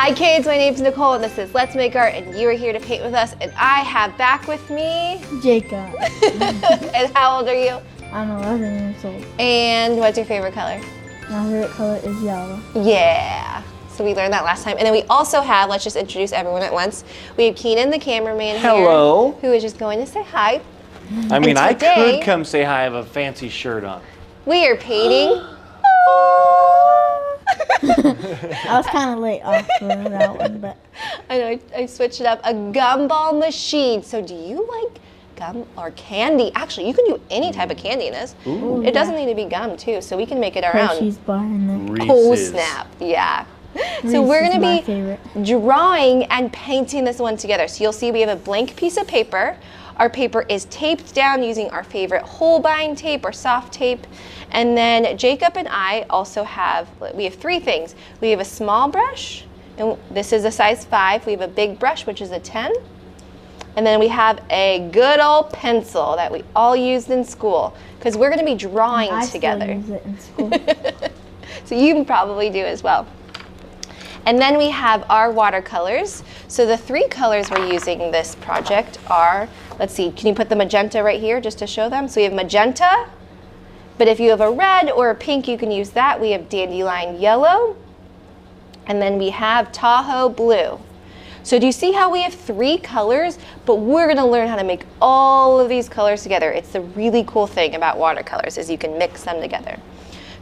Hi kids, my name's Nicole and this is Let's Make Art and you are here to paint with us and I have back with me Jacob. And how old are you? I'm 11 years old. And what's your favorite color? My favorite color is yellow. Yeah. So we learned that last time. And then we also have, let's just introduce everyone at once. We have Keenan, the cameraman Hello. here, who is just going to say hi. I mean, I today, could come say hi. I have a fancy shirt on. We are painting. I was kind of late off for that one, but I know, I switched it up. A Gumball Machine. So do you like gum or candy? Actually, you can do any type of candy in this. Ooh. It doesn't need to be gum too, so we can make it our own. Hershey's bar in there. Oh Reese's. snap, yeah. Reese's So we're gonna my be favorite. drawing and painting this one together. So you'll see we have a blank piece of paper. Our paper is taped down using our favorite Holbein tape or soft tape. And then Jacob and I also have, we have three things. We have a small brush, and this is a size 5. We have a big brush, which is a 10. And then we have a good old pencil that we all used in school because we're gonna be drawing together. I still use it in school. So you probably do as well. And then we have our watercolors. So the 3 colors we're using in this project are, let's see, can you put the magenta right here just to show them? So we have magenta, but if you have a red or a pink, you can use that. We have dandelion yellow, and then we have Tahoe blue. So do you see how we have 3 colors, but we're gonna learn how to make all of these colors together. It's the really cool thing about watercolors is you can mix them together.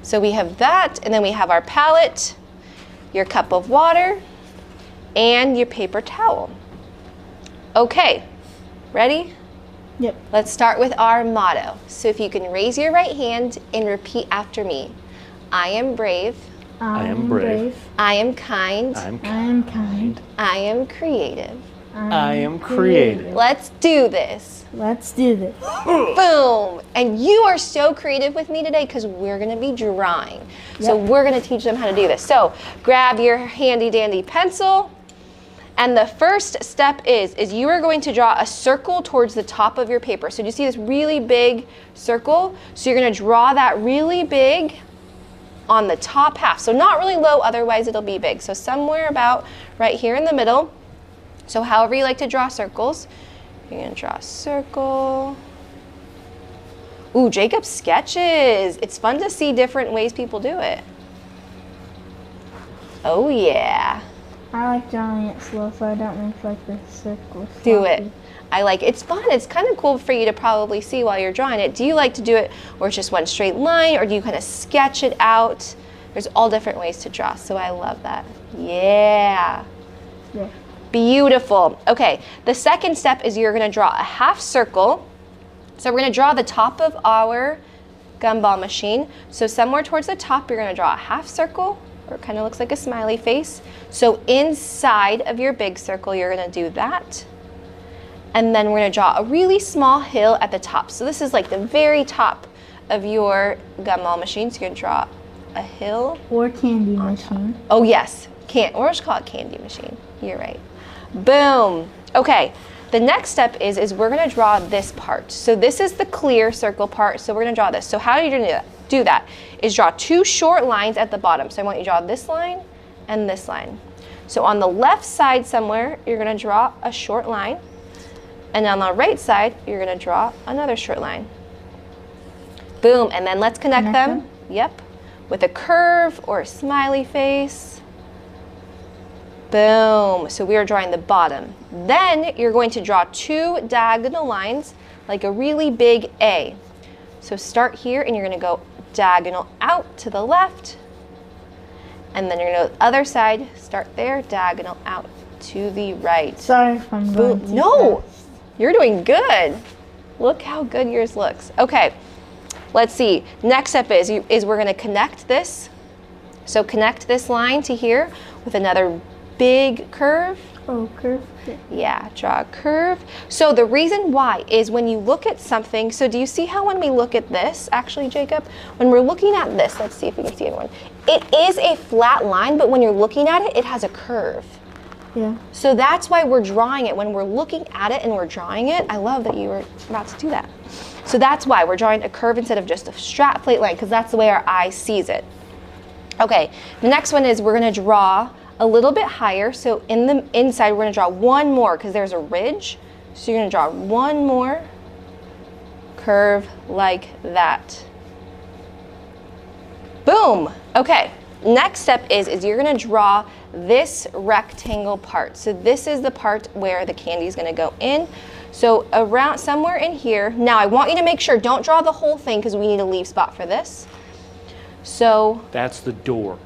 So we have that, and then we have our palette, your cup of water, and your paper towel. Okay, ready? Yep. Let's start with our motto. So if you can raise your right hand and repeat after me. I am brave. I am brave. I am kind. I am kind. I am creative. I am creative. Let's do this. Let's do this. Boom! And you are so creative with me today because we're gonna be drawing. So Yep. we're gonna teach them how to do this. So grab your handy dandy pencil. And the first step is you are going to draw a circle towards the top of your paper. So do you see this really big circle? So you're gonna draw that really big on the top half. So not really low, otherwise it'll be big. So somewhere about right here in the middle. So however you like to draw circles, you're gonna draw a circle. Ooh, Jacob sketches. It's fun to see different ways people do it. Oh yeah. I like drawing it slow so I don't make like the circle. Do it. sloppy. I like it. It's fun. It's kind of cool for you to probably see while you're drawing it. Do you like to do it where it's just one straight line, or do you kind of sketch it out? There's all different ways to draw, so I love that. Yeah. Yeah. Beautiful. Okay, the second step is you're gonna draw a half circle. So we're gonna draw the top of our Gumball machine. So somewhere towards the top, you're gonna draw a half circle, or it kind of looks like a smiley face. So inside of your big circle, you're gonna do that. And then we're gonna draw a really small hill at the top. So this is like the very top of your Gumball machine. So you're gonna draw a hill. Or candy machine. Oh yes, or just call it candy machine. You're right. Boom. Okay, the next step is we're gonna draw this part. So this is the clear circle part, so we're gonna draw this. So how are you gonna do that? Is draw 2 short lines at the bottom. So I want you to draw this line and this line. So on the left side somewhere, you're gonna draw a short line. And on the right side, you're gonna draw another short line. Boom, and then let's connect them. Yep, with a curve or a smiley face. Boom, so we are drawing the bottom. Then you're going to draw 2 diagonal lines, like a really big A. So start here and you're gonna go diagonal out to the left. And then you're gonna go the other side, start there, diagonal out to the right. Sorry if I'm going too No, fast. you're doing good. Look how good yours looks. Okay, let's see. Next step is we're gonna connect this. So connect this line to here with another big curve. Oh, curve. Yeah, draw a curve. So the reason why is when you look at something, so do you see how when we look at this, actually, Jacob, when we're looking at this, let's see if we can see everyone. It is a flat line, but when you're looking at it, it has a curve. Yeah. So that's why we're drawing it. When we're looking at it and we're drawing it, I love that you were about to do that. So that's why we're drawing a curve instead of just a straight line, because that's the way our eye sees it. Okay, the next one is we're gonna draw a little bit higher. So in the inside, we're gonna draw one more because there's a ridge. So you're gonna draw one more curve like that. Boom. Okay, next step is you're gonna draw this rectangle part. So this is the part where the candy is gonna go in. So around somewhere in here. Now I want you to make sure, don't draw the whole thing because we need a leave spot for this. So That's the door.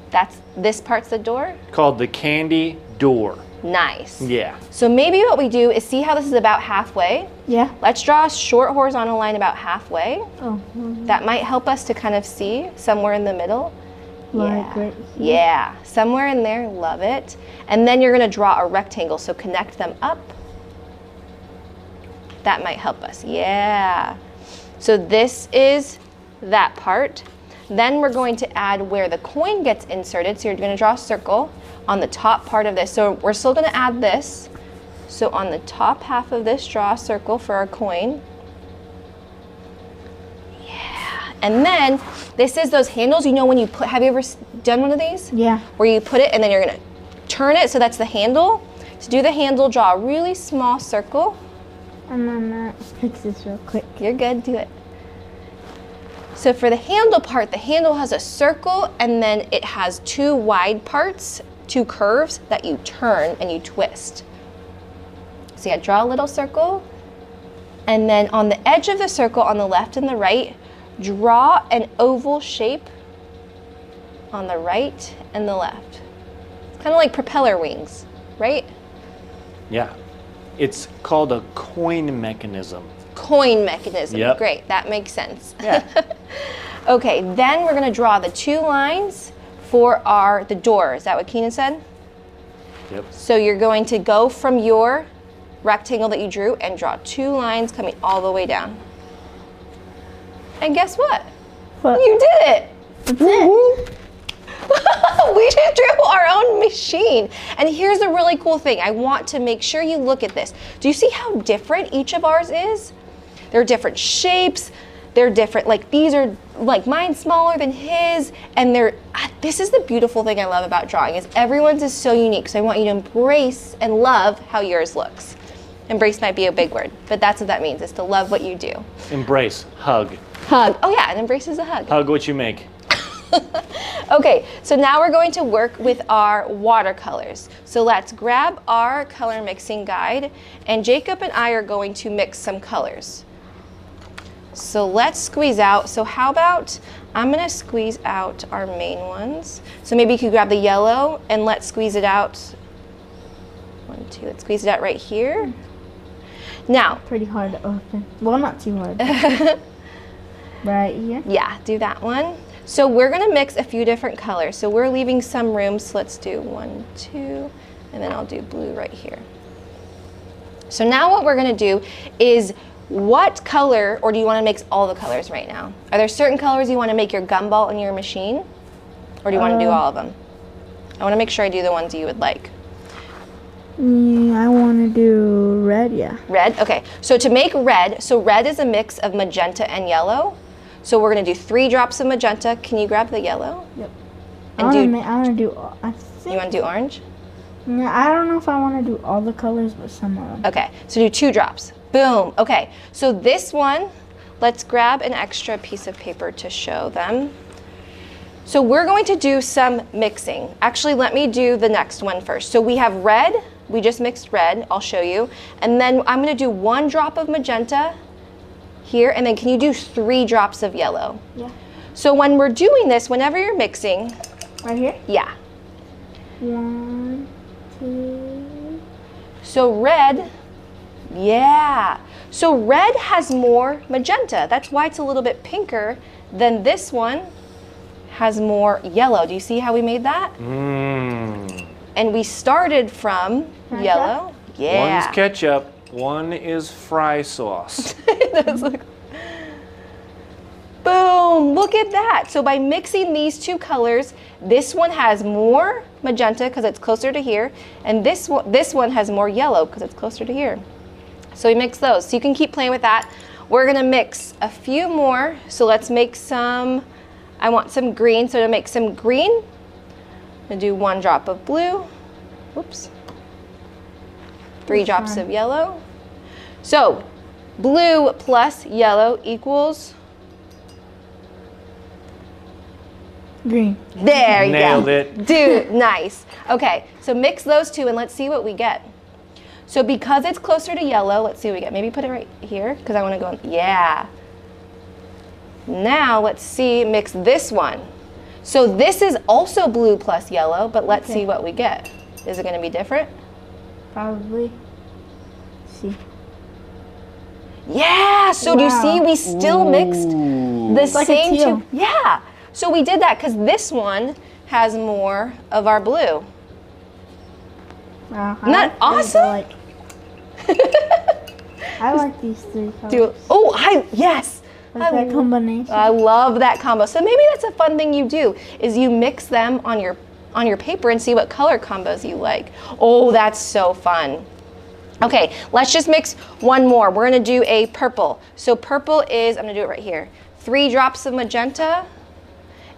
this part's the door. Called the candy door. Nice. Yeah. So maybe what we do is see how this is about halfway. Yeah. Let's draw a short horizontal line about halfway. Oh. That might help us to kind of see somewhere in the middle. Like right here. Yeah, somewhere in there, love it. And then you're gonna draw a rectangle, so connect them up. That might help us, yeah. So this is that part. Then we're going to add where the coin gets inserted. So you're gonna draw a circle on the top part of this. So we're still gonna add this. So on the top half of this, draw a circle for our coin. Yeah, and then this is those handles. You know when you put, have you ever done one of these? Yeah. Where you put it and then you're gonna turn it, so that's the handle. To do the handle, draw a really small circle. I'm gonna fix this real quick. You're good, do it. So for the handle part, the handle has a circle and then it has two wide parts, two curves that you turn and you twist. So yeah, draw a little circle. And then on the edge of the circle on the left and the right, draw an oval shape on the right and the left. It's kind of like propeller wings, right? Yeah. It's called a coin mechanism. Coin mechanism, Yep. Great, that makes sense. Yeah. Okay, then we're gonna draw the two lines for the door. Is that what Keenan said? Yep. So you're going to go from your rectangle that you drew and draw two lines coming all the way down. And guess what? What? You did it! That's it. We just drew our own machine. And here's the really cool thing. I want to make sure you look at this. Do you see how different each of ours is? They're different shapes. They're different, like these are, like mine's smaller than his, and this is the beautiful thing I love about drawing, is everyone's is so unique. So I want you to embrace and love how yours looks. Embrace might be a big word, but that's what that means, is to love what you do. Embrace. Hug. Hug. Oh yeah, and embrace is a hug. Hug what you make. Okay, so now we're going to work with our watercolors. So let's grab our color mixing guide, and Jacob and I are going to mix some colors. So let's squeeze out. So how about, I'm gonna squeeze out our main ones. So maybe you could grab the yellow and let's squeeze it out. 1, 2, let's squeeze it out right here. Now. Pretty hard to open. Well, not too hard. Right here? Yeah, do that one. So we're gonna mix a few different colors. So we're leaving some room, so let's do 1, 2, and then I'll do blue right here. So now what we're gonna do is, what color, or do you wanna mix all the colors right now? Are there certain colors you wanna make your gumball in your machine? Or do you wanna do all of them? I wanna make sure I do the ones you would like. I wanna do red, yeah. Red, okay. So to make red, so red is a mix of magenta and yellow. So we're gonna do 3 drops of magenta. Can you grab the yellow? Yep. And I wanna do, I think. You wanna do orange? Yeah, I don't know if I wanna do all the colors, but some of them. Okay, so do 2 drops. Boom, okay. So this one, let's grab an extra piece of paper to show them. So we're going to do some mixing. Actually, let me do the next one first. So we have red, we just mixed red, I'll show you. And then I'm gonna do 1 drop of magenta here, and then can you do 3 drops of yellow? Yeah. So when we're doing this, whenever you're mixing. Right here? Yeah. 1, 2. So red, yeah. So red has more magenta. That's why it's a little bit pinker than this one has more yellow. Do you see how we made that? Mmm. And we started from yellow. Yeah. One's ketchup, one is fry sauce. Boom, look at that. So by mixing these 2 colors, this one has more magenta because it's closer to here, and this one has more yellow because it's closer to here. So we mix those. So you can keep playing with that. We're gonna mix a few more. So let's make some, I want some green. So to make some green, I'm gonna do 1 drop of blue, Oops. 3 drops of yellow. So blue plus yellow equals, Green. there you Nailed go. it. Dude, nice. Okay, so mix those two and let's see what we get. So because it's closer to yellow, let's see what we get. Maybe put it right here because I want to go, yeah. Now let's see, mix this one. So this is also blue plus yellow, but let's see what we get. Is it going to be different? Probably. See. Yeah, so do you see we still mixed the like a same teal. two? Yeah, so we did that because this one has more of our blue. Wow. Isn't that awesome? I like these 3 colors. Yes. Like that combination. I love that combo. So maybe that's a fun thing you do, is you mix them on your paper and see what color combos you like. Oh, that's so fun. Okay, let's just mix one more. We're gonna do a purple. So purple is, I'm gonna do it right here, 3 drops of magenta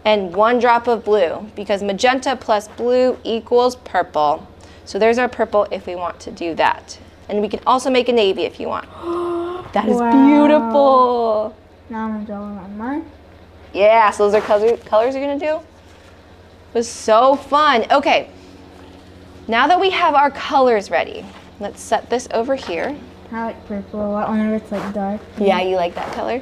and 1 drop of blue, because magenta plus blue equals purple. So there's our purple if we want to do that. And we can also make a navy if you want. That is beautiful. Now I'm gonna draw one on mine. Yeah, so those are colors you're gonna do? It was so fun. Okay, now that we have our colors ready, let's set this over here. I like purple a lot whenever it's like dark. Yeah, you like that color?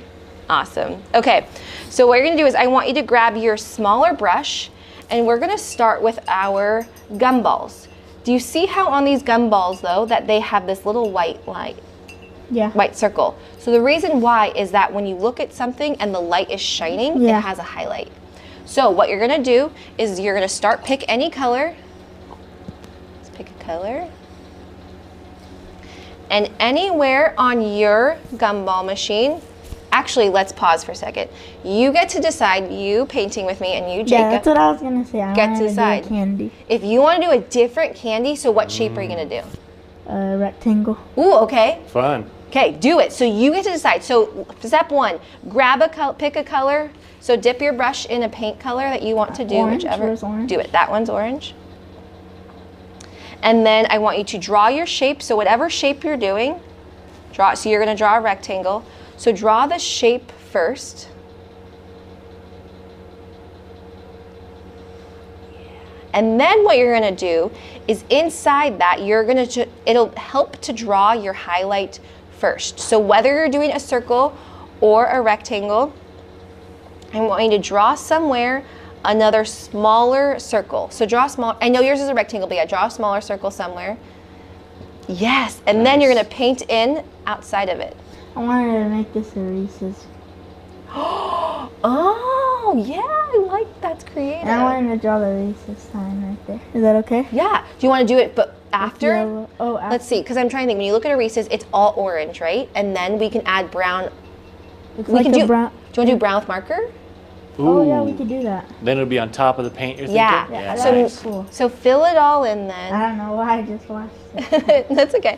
Awesome. Okay, so what you're gonna do is I want you to grab your smaller brush and we're gonna start with our gumballs. Do you see how on these gumballs though, that they have this little white light? Yeah. White circle. So the reason why is that when you look at something and the light is shining, it has a highlight. So what you're gonna do is you're gonna start, pick any color. Let's pick a color. And anywhere on your gumball machine, actually let's pause for a second. You get to decide, you painting with me and you, Jacob. Yeah, that's what I was gonna say. I get wanted to decide. do a candy. If you wanna do a different candy, so what shape are you gonna do? Rectangle. Ooh, okay. Fun. Okay, do it. So you get to decide. So step 1, grab a color, pick a color. So dip your brush in a paint color that you want to do, Orange, whichever. where's orange? Do it. That one's orange. And then I want you to draw your shape. So whatever shape you're doing, draw. So you're going to draw a rectangle. So draw the shape first. And then what you're going to do is inside that, you're going to, it'll help to draw your highlight first. So whether you're doing a circle or a rectangle, I want you to draw somewhere another smaller circle. So draw small, I know yours is a rectangle, but yeah, draw a smaller circle somewhere. Yes, and then you're going to paint in outside of it. I wanted to make this a Reese's. Oh, yeah, I like that's creative. And I wanted to draw the Reese's sign right there. Is that okay? Yeah. Do you want to do it but after? Yellow. Oh, after. Let's see, because I'm trying to think. When you look at a Reese's, it's all orange, right? And then we can add brown. It's We like can a do. brown. Do you want to do brown with marker? Oh yeah, we could do that. Then it'll be on top of the paint you're Yeah. thinking? Yeah, So- that's cool. So fill it all in then. I don't know why I just watched it. That's okay.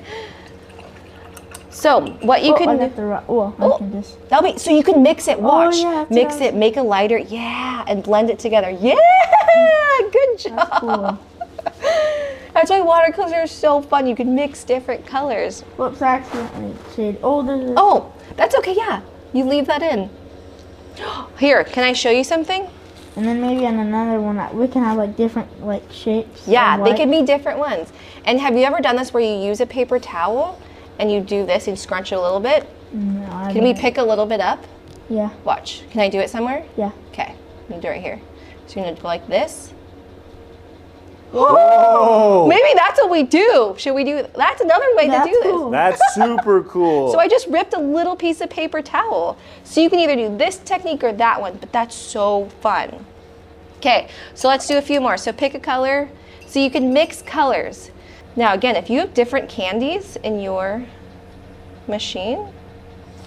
So what you I can got the I can just. that'll be so you can mix it. Watch, yeah, that's mix what I it, make a lighter, yeah, and blend it together. Yeah, good job. That's cool. That's why watercolors are so fun. You can mix different colors. Whoops! I accidentally shade. Oh, there's. Oh, that's okay. Yeah, you leave that in. Here, can I show you something? And then maybe on another one we can have like different like shapes. Yeah, of they white. can be different ones. And have you ever done this where you use a paper towel and you do this and scrunch it a little bit? No, I Can we don't. pick a little bit up? Yeah. Watch. Can I do it somewhere? Yeah. Okay, I'm gonna do it right here. So you're gonna go like this. Whoa! Maybe that's what we do. Should we do? That's another way That's to do this. cool. That's super cool. So I just ripped a little piece of paper towel. So you can either do this technique or that one, but that's so fun. Okay, so let's do a few more. So pick a color. So you can mix colors. Now again, if you have different candies in your machine,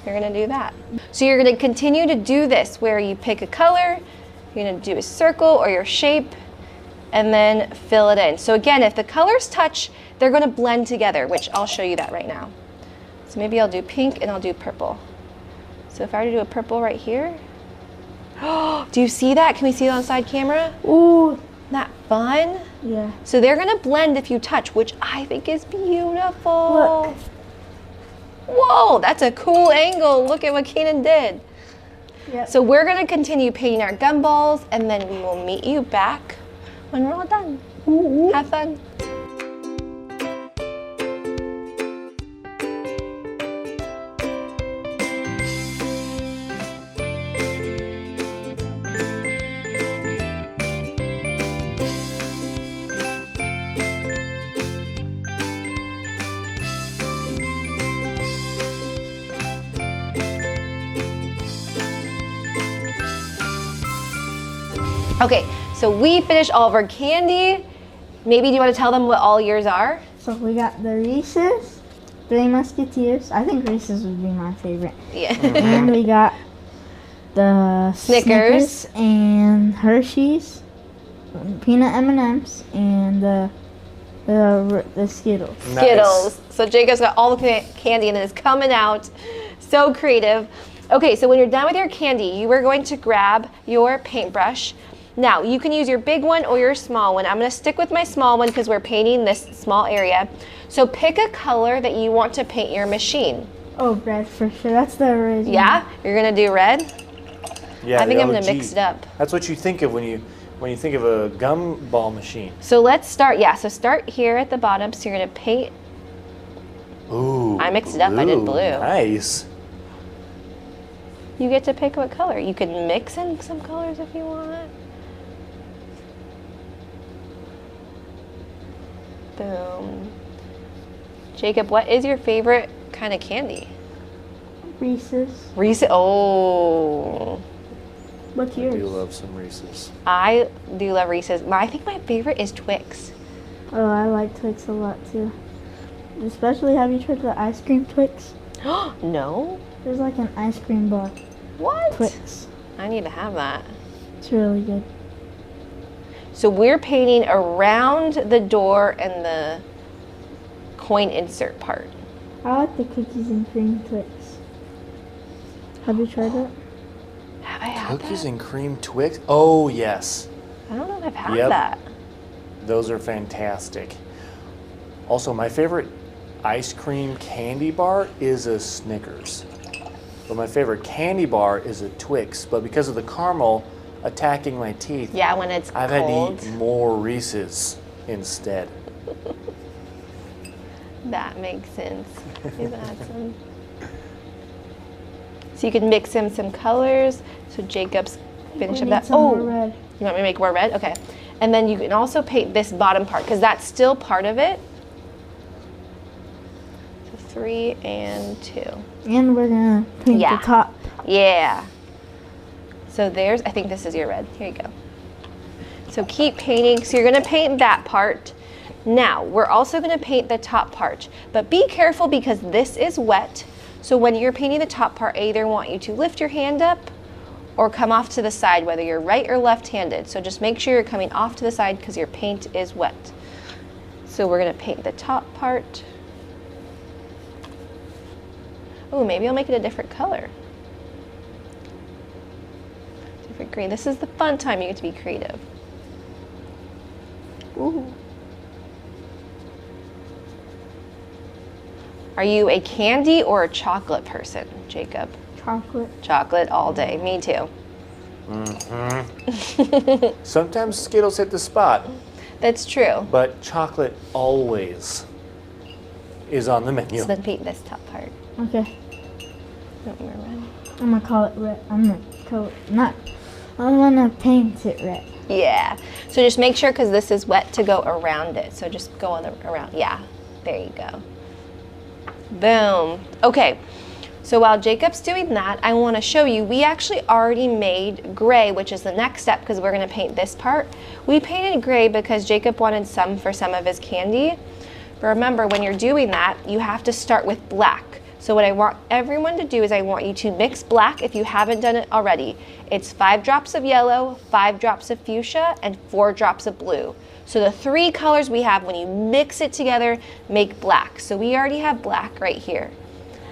you're gonna do that. So you're gonna continue to do this where you pick a color, you're gonna do a circle or your shape, and then fill it in. So again, if the colors touch, they're gonna blend together, which I'll show you that right now. So maybe I'll do pink and I'll do purple. So if I were to do a purple right here, do you see that? Can we see it on side camera? Ooh, that fun? Yeah. So they're gonna blend if you touch, which I think is beautiful. Look. Whoa, that's a cool angle. Look at what Keenan did. Yep. So we're gonna continue painting our gumballs, and then we will meet you back when we're all done. Have fun. Okay, so we finished all of our candy. Maybe do you want to tell them what all yours are? So we got the Reese's, Three Musketeers. I think Reese's would be my favorite. Yeah. And we got the Snickers. and Hershey's, peanut M&Ms, and the Skittles. Nice. Skittles. So Jacob's got all the candy and it is coming out. So creative. Okay, so when you're done with your candy, you are going to grab your paintbrush. Now, you can use your big one or your small one. I'm gonna stick with my small one because we're painting this small area. So pick a color that you want to paint your machine. Oh, red for sure. That's the original. Yeah? You're gonna do red? Yeah, I think the I'm gonna OG. mix it up. That's what you think of when you think of a gumball machine. So let's start, so start here at the bottom. So you're gonna paint. Ooh. I mixed it up, I did blue. Nice. You get to pick what color. You can mix in some colors if you want. Boom. Jacob, what is your favorite kind of candy? Reese's. Reese's. Oh, What's I yours? do love some Reese's. I do love Reese's. I think my favorite is Twix. Oh, I like Twix a lot too. Especially, have you tried the ice cream Twix? No? There's like an ice cream bar. What? Twix. I need to have that. It's really good. So we're painting around the door and the coin insert part. I like the cookies and cream Twix. Have you tried it? Have I had Cookies that? and cream Twix. Oh yes, I don't know if I've had Yep. that. those are fantastic. Also, my favorite ice cream candy bar is a Snickers. But my favorite candy bar is a Twix. But because of the caramel attacking my teeth, Yeah, when it's I've had cold. to eat more Reese's instead. That makes sense. We've had some. So you can mix in some colors. So Jacob's finish We up need that. some Oh, more red. you want me to make more red? Okay. And then you can also paint this bottom part because that's still part of it. So 3 and 2. And we're gonna paint Yeah. the top. Yeah. So there's, I think this is your red. Here you go. So keep painting. So you're gonna paint that part. Now, we're also gonna paint the top part, but be careful because this is wet. So when you're painting the top part, I either want you to lift your hand up or come off to the side, whether you're right or left-handed. So just make sure you're coming off to the side because your paint is wet. So we're gonna paint the top part. Oh, maybe I'll make it a different color. Different green. This is the fun time you get to be creative. Ooh. Are you a candy or a chocolate person, Jacob? Chocolate. Chocolate all day. Me too. Sometimes Skittles hit the spot, That's true. but chocolate always is on the menu. So then paint this top part. Okay. Don't remember red. I'm gonna call it red. I'm gonna paint it red. Yeah. So just make sure because this is wet to go around it. So just go on the around. Yeah. There you go. Boom. Okay. So while Jacob's doing that, I want to show you, we actually already made gray, which is the next step because we're going to paint this part. We painted gray because Jacob wanted some for some of his candy. But remember, when you're doing that, you have to start with black. So what I want everyone to do is I want you to mix black if you haven't done it already. It's 5 drops of yellow, 5 drops of fuchsia, and 4 drops of blue. So the 3 colors we have, when you mix it together, make black. So we already have black right here.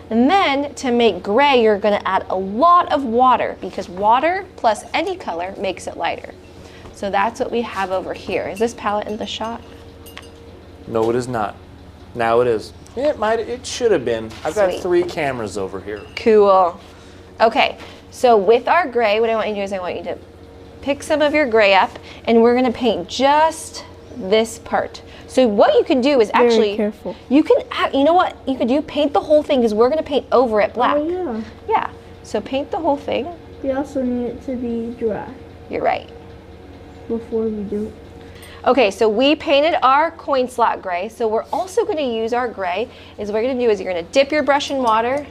And then to make gray, you're gonna add a lot of water because water plus any color makes it lighter. So that's what we have over here. Is this palette in the shot? No, it is not. Now it is. It should have been. I've got Sweet. 3 cameras over here. Cool. Okay, so with our gray, what I want you to do is I want you to pick some of your gray up, and we're gonna paint just this part. So what you can do is actually, Very careful. you know what you could do? Paint the whole thing, because we're gonna paint over it black. Oh yeah. Yeah, so paint the whole thing. We also need it to be dry You're right. before we do it. Okay, so we painted our coin slot gray. So we're also gonna use our gray, is what you're gonna do is you're gonna dip your brush in water,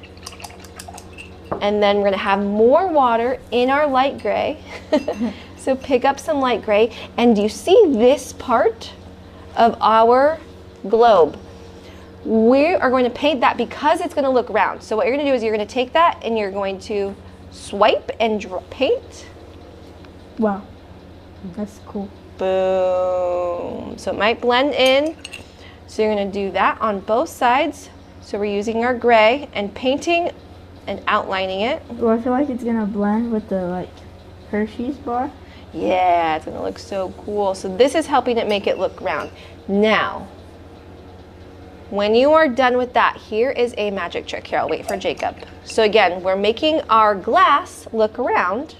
and then we're gonna have more water in our light gray. So pick up some light gray, and do you see this part of our globe? We are going to paint that because it's gonna look round. So what you're gonna do is you're gonna take that and you're going to swipe and paint. Wow, that's cool. Boom. So it might blend in. So you're gonna do that on both sides. So we're using our gray and painting and outlining it. Well, I feel like it's gonna blend with the like Hershey's bar. Yeah, it's gonna look so cool. So this is helping it make it look round. Now, when you are done with that, here is a magic trick. Here, I'll wait for Jacob. So again, we're making our glass look round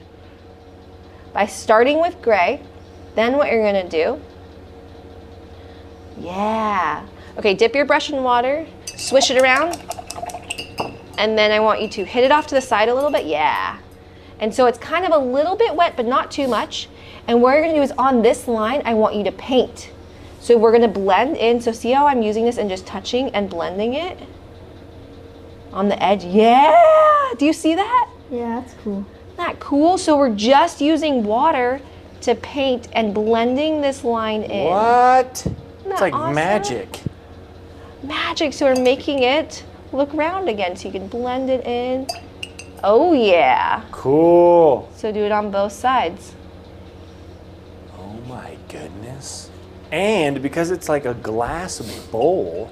by starting with gray. Then what you're gonna do, yeah. Okay, dip your brush in water, swish it around, and then I want you to hit it off to the side a little bit, yeah. And so it's kind of a little bit wet, but not too much. And what you're gonna do is on this line, I want you to paint. So we're gonna blend in, so see how I'm using this and just touching and blending it on the edge, yeah. Do you see that? Yeah, that's cool. Isn't that cool? So we're just using water to paint and blending this line in. What? Isn't It's that like awesome? magic. Magic, so we're making it look round again so you can blend it in. Oh yeah. Cool. So do it on both sides. Oh my goodness. And because it's like a glass bowl,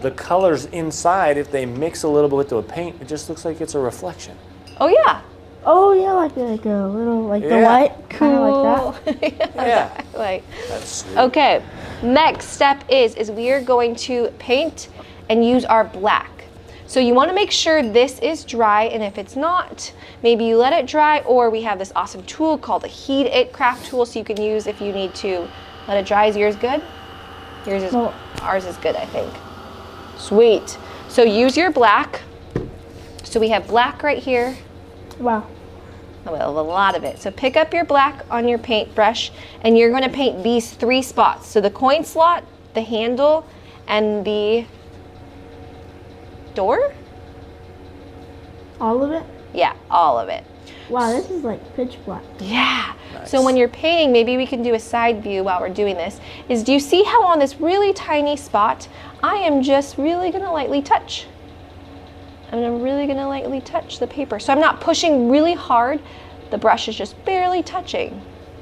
the colors inside, if they mix a little bit with the paint, it just looks like it's a reflection. Oh yeah. Oh yeah, like a little like the Yeah. white, kind of like that. Yeah. Like, That's sweet. okay, next step is we are going to paint and use our black. So you want to make sure this is dry, and if it's not, maybe you let it dry, or we have this awesome tool called a Heat It craft tool, so you can use if you need to let it dry. Is yours good? Yours is, Well- ours is good, I think. Sweet. So use your black. So we have black right here. Wow. Well, a lot of it. So pick up your black on your paintbrush, and you're going to paint these 3 spots. So the coin slot, the handle, and the door? All of it? Yeah, all of it. Wow, this is like pitch black. Yeah. Nice. So when you're painting, maybe we can do a side view while we're doing this, is do you see how on this really tiny spot, I am just really going to lightly touch. I'm really going to lightly touch the paper. So I'm not pushing really hard. The brush is just barely touching.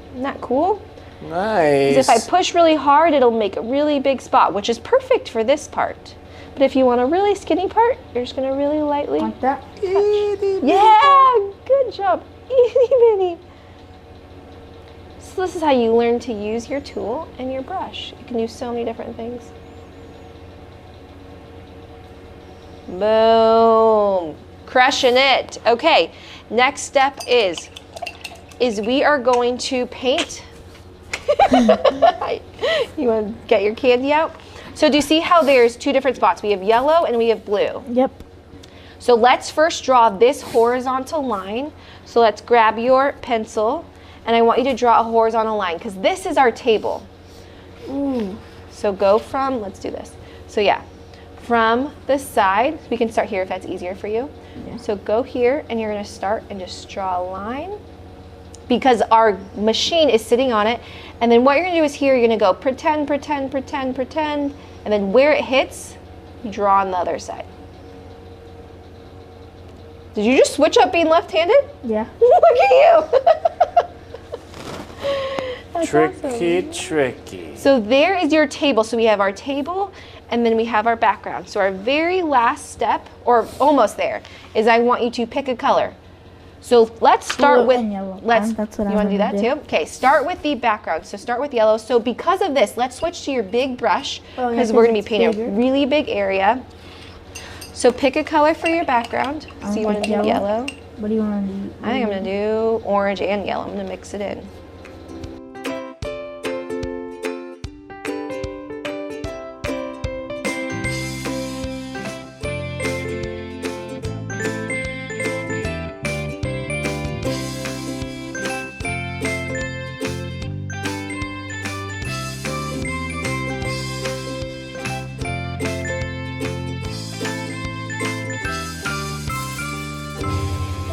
Isn't that cool? Nice. Because if I push really hard, it'll make a really big spot, which is perfect for this part. But if you want a really skinny part, you're just going to really lightly Like that? Yeah, good job. Itty bitty. So this is how you learn to use your tool and your brush. You can do so many different things. Boom. Crushing it. Okay, next step is we are going to paint. You want to get your candy out? So do you see how there's 2 different spots? We have yellow and we have blue. Yep. So let's first draw this horizontal line. So let's grab your pencil, and I want you to draw a horizontal line because this is our table. Ooh. So go from, let's do this. So yeah, from the side, we can start here if that's easier for you. Yeah. So go here, and you're gonna start and just draw a line because our machine is sitting on it. And then what you're gonna do is here, you're gonna go pretend, pretend, pretend, pretend, and then where it hits, you draw on the other side. Did you just switch up being left-handed? Yeah. Look at you! That's Tricky, awesome. tricky. So there is your table. So we have our table, and then we have our background. So our very last step, or almost there, is I want you to pick a color. So let's start Blue with, and yellow. That's what you I'm want to do gonna that do. too? Okay, start with the background. So start with yellow. So because of this, let's switch to your big brush Oh, yeah, because 'cause we're going to it's be painting bigger. a really big area. So pick a color for your background. So you want to do yellow? What do you want to do? I think I'm going to do orange and yellow. I'm going to mix it in.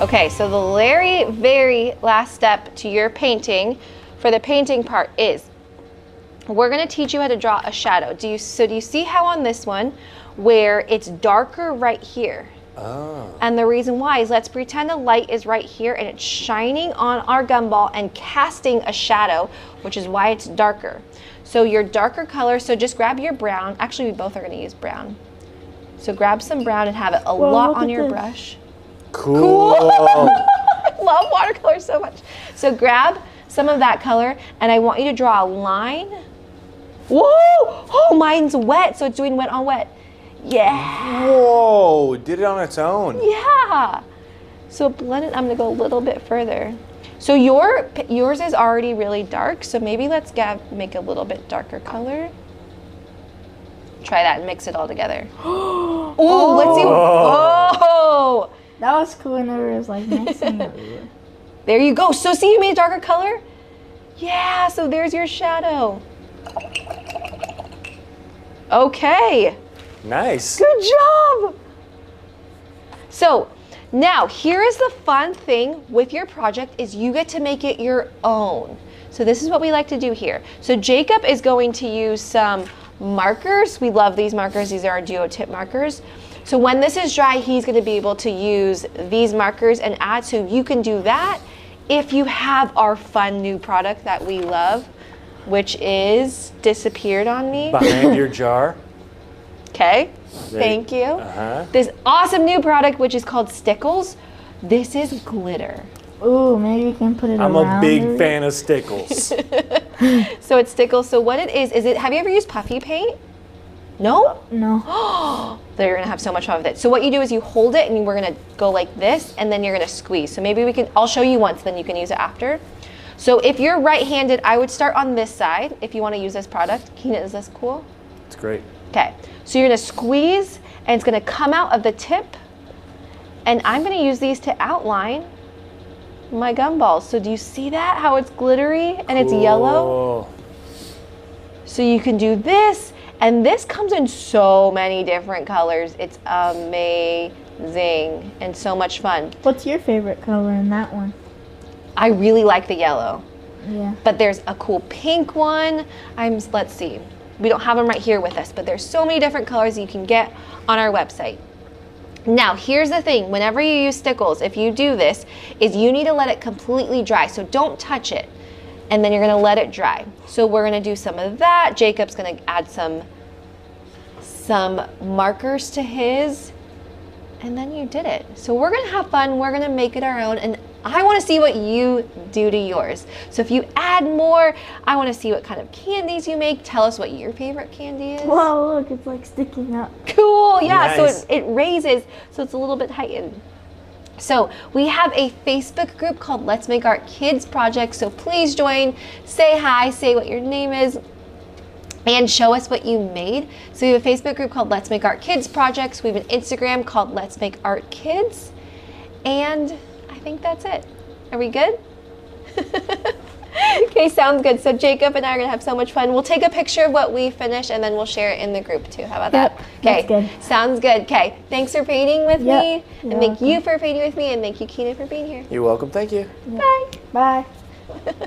Okay, so the very last step to your painting for the painting part is we're going to teach you how to draw a shadow. Do you see how on this one where it's darker right here? Oh. And the reason why is let's pretend the light is right here and it's shining on our gumball and casting a shadow, which is why it's darker. So your darker color, so just grab your brown. Actually, we both are going to use brown. So grab some brown and have it a lot look on at your this. brush. Cool. I love watercolor so much. So grab some of that color and I want you to draw a line. Whoa! Oh, mine's wet, so it's doing wet on wet. Yeah. Whoa, did it on its own. Yeah. So blend it. I'm gonna go a little bit further. So yours is already really dark, so maybe let's make a little bit darker color. Try that and mix it all together. Oh, let's see. Oh! That was cool when it was like mixing it. There you go. So see, you made a darker color? Yeah, so there's your shadow. Okay. Nice. Good job. So now here is the fun thing with your project is you get to make it your own. So this is what we like to do here. So Jacob is going to use some markers. We love these markers. These are our duo tip markers. So when this is dry, he's going to be able to use these markers and add. So you can do that if you have our fun new product that we love, which is disappeared on me. Behind your jar. Okay, thank you. Uh-huh. This awesome new product, which is called Stickles. This is glitter. Ooh, maybe we can put it I'm around. a big it. fan of Stickles. So it's Stickles. So what it is have you ever used puffy paint? No? No. So you're gonna have so much fun with it. So what you do is you hold it and we're gonna go like this and then you're gonna squeeze. So maybe I'll show you once, then you can use it after. So if you're right-handed, I would start on this side if you wanna use this product. Keenan, is this cool? It's great. Okay, so you're gonna squeeze and it's gonna come out of the tip and I'm gonna use these to outline my gumballs. So do you see that, how it's glittery and it's yellow? Cool. So you can do this, and this comes in so many different colors. It's amazing and so much fun. What's your favorite color in that one? I really like the yellow, Yeah. but there's a cool pink one. Let's see. We don't have them right here with us, but there's so many different colors you can get on our website. Now, here's the thing. Whenever you use Stickles, if you do this, is you need to let it completely dry. So don't touch it. And then you're gonna let it dry. So we're gonna do some of that. Jacob's gonna add some markers to his, and then you did it. So we're gonna have fun, we're gonna make it our own, and I wanna see what you do to yours. So if you add more, I wanna see what kind of candies you make. Tell us what your favorite candy is. Whoa, look, it's like sticking up. Cool, yeah, Nice. so it raises, so it's a little bit heightened. So we have a Facebook group called Let's Make Art Kids Project, so please join, say hi, say what your name is, and show us what you made. So we have a Facebook group called Let's Make Art Kids Projects. We have an Instagram called Let's Make Art Kids, and I think that's it. Are we good? Okay, sounds good. So Jacob and I are gonna have so much fun. We'll take a picture of what we finish and then we'll share it in the group too. How about Yep, that? Okay, that's good. sounds good. Okay, thanks for painting with Yep, me, you're and thank you welcome. for painting with me, and thank you, Keenan, for being here. You're welcome. Thank you. Bye. Bye.